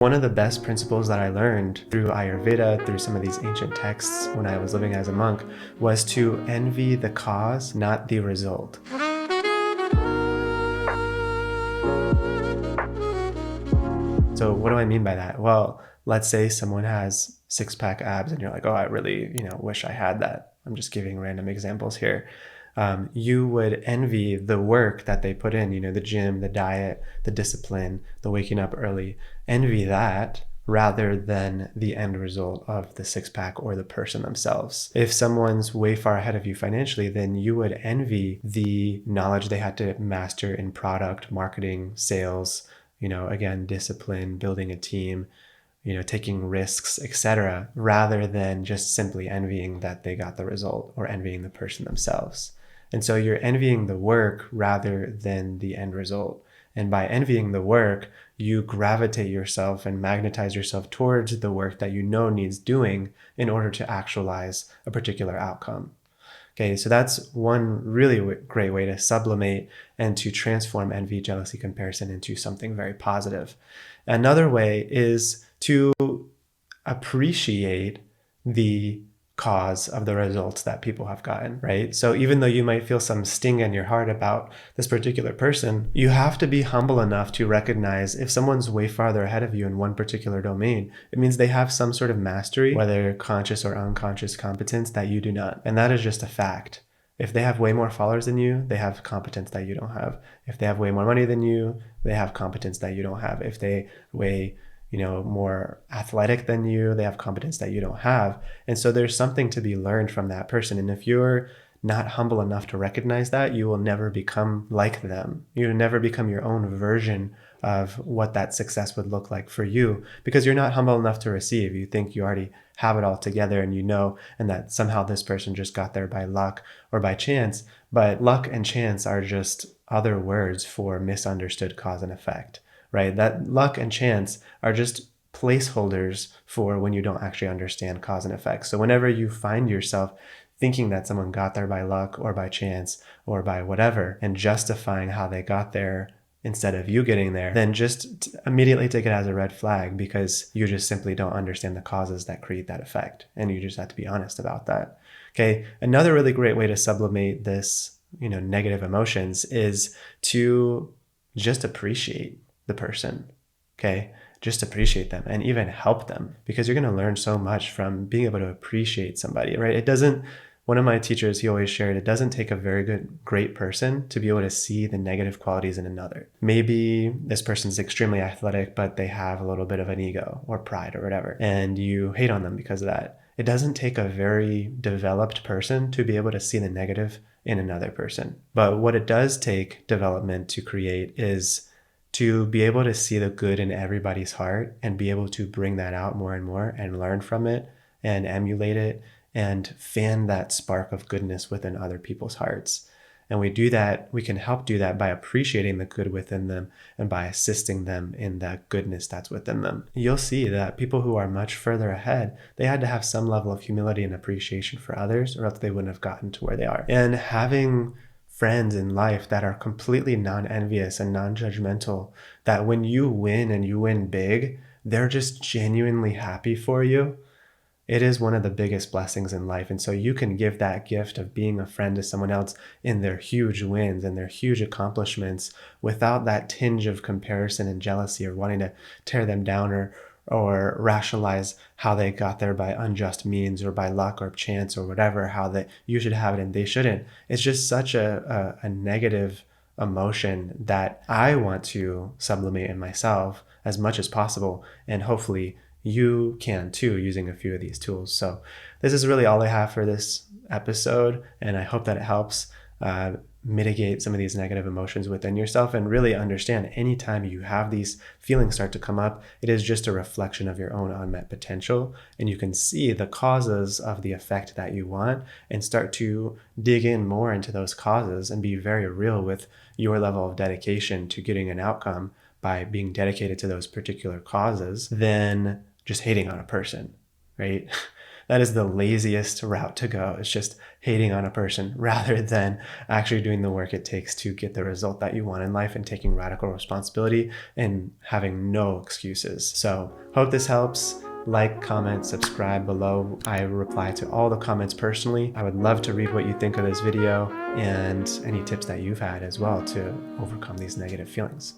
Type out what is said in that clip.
One of the best principles that I learned through Ayurveda, through some of these ancient texts when I was living as a monk, was to envy the cause, not the result. So what do I mean by that? Well, let's say someone has six-pack abs and you're like, oh, I really, wish I had that. I'm just giving random examples here. You would envy the work that they put in, the gym, the diet, the discipline, the waking up early. Envy that rather than the end result of the six-pack or the person themselves. If someone's way far ahead of you financially, then you would envy the knowledge they had to master in product, marketing, sales, again, discipline, building a team, taking risks, etc., rather than just simply envying that they got the result or envying the person themselves. And so you're envying the work rather than the end result. And by envying the work, you gravitate yourself and magnetize yourself towards the work that you know needs doing in order to actualize a particular outcome. Okay, so that's one really great way to sublimate and to transform envy, jealousy, comparison into something very positive. Another way is to appreciate the cause of the results that people have gotten, right? So even though you might feel some sting in your heart about this particular person, you have to be humble enough to recognize if someone's way farther ahead of you in one particular domain, it means they have some sort of mastery, whether conscious or unconscious competence that you do not. And that is just a fact. If they have way more followers than you, they have competence that you don't have. If they have way more money than you, they have competence that you don't have. If they weigh more athletic than you, they have competence that you don't have. And so there's something to be learned from that person. And if you're not humble enough to recognize that, you will never become like them. You will never become your own version of what that success would look like for you, because you're not humble enough to receive. You think you already have it all together and that somehow this person just got there by luck or by chance. But luck and chance are just other words for misunderstood cause and effect. Right? That luck and chance are just placeholders for when you don't actually understand cause and effect. So whenever you find yourself thinking that someone got there by luck or by chance or by whatever and justifying how they got there instead of you getting there, then just immediately take it as a red flag, because you just simply don't understand the causes that create that effect. And you just have to be honest about that. Okay. Another really great way to sublimate this, negative emotions is to just appreciate the person, okay? Just appreciate them and even help them, because you're going to learn so much from being able to appreciate somebody, right? One of my teachers, he always shared, it doesn't take a great person to be able to see the negative qualities in another. Maybe this person's extremely athletic, but they have a little bit of an ego or pride or whatever, and you hate on them because of that. It doesn't take a very developed person to be able to see the negative in another person. But what it does take development to create is to be able to see the good in everybody's heart and be able to bring that out more and more and learn from it and emulate it and fan that spark of goodness within other people's hearts. And we can help do that by appreciating the good within them and by assisting them in that goodness that's within them. You'll see that people who are much further ahead, they had to have some level of humility and appreciation for others, or else they wouldn't have gotten to where they are. And having friends in life that are completely non-envious and non-judgmental, that when you win and you win big, they're just genuinely happy for you. It is one of the biggest blessings in life. And so you can give that gift of being a friend to someone else in their huge wins and their huge accomplishments without that tinge of comparison and jealousy or wanting to tear them down or rationalize how they got there by unjust means or by luck or chance or whatever, how that you should have it and they shouldn't. It's just such a negative emotion that I want to sublimate in myself as much as possible. And hopefully you can too, using a few of these tools. So this is really all I have for this episode, and I hope that it helps mitigate some of these negative emotions within yourself, and really understand anytime you have these feelings start to come up, it is just a reflection of your own unmet potential, and you can see the causes of the effect that you want and start to dig in more into those causes and be very real with your level of dedication to getting an outcome by being dedicated to those particular causes than just hating on a person, right? that is the laziest route to go. It's just hating on a person rather than actually doing the work it takes to get the result that you want in life and taking radical responsibility and having no excuses. So hope this helps. Like, comment, subscribe below. I reply to all the comments personally. I would love to read what you think of this video and any tips that you've had as well to overcome these negative feelings.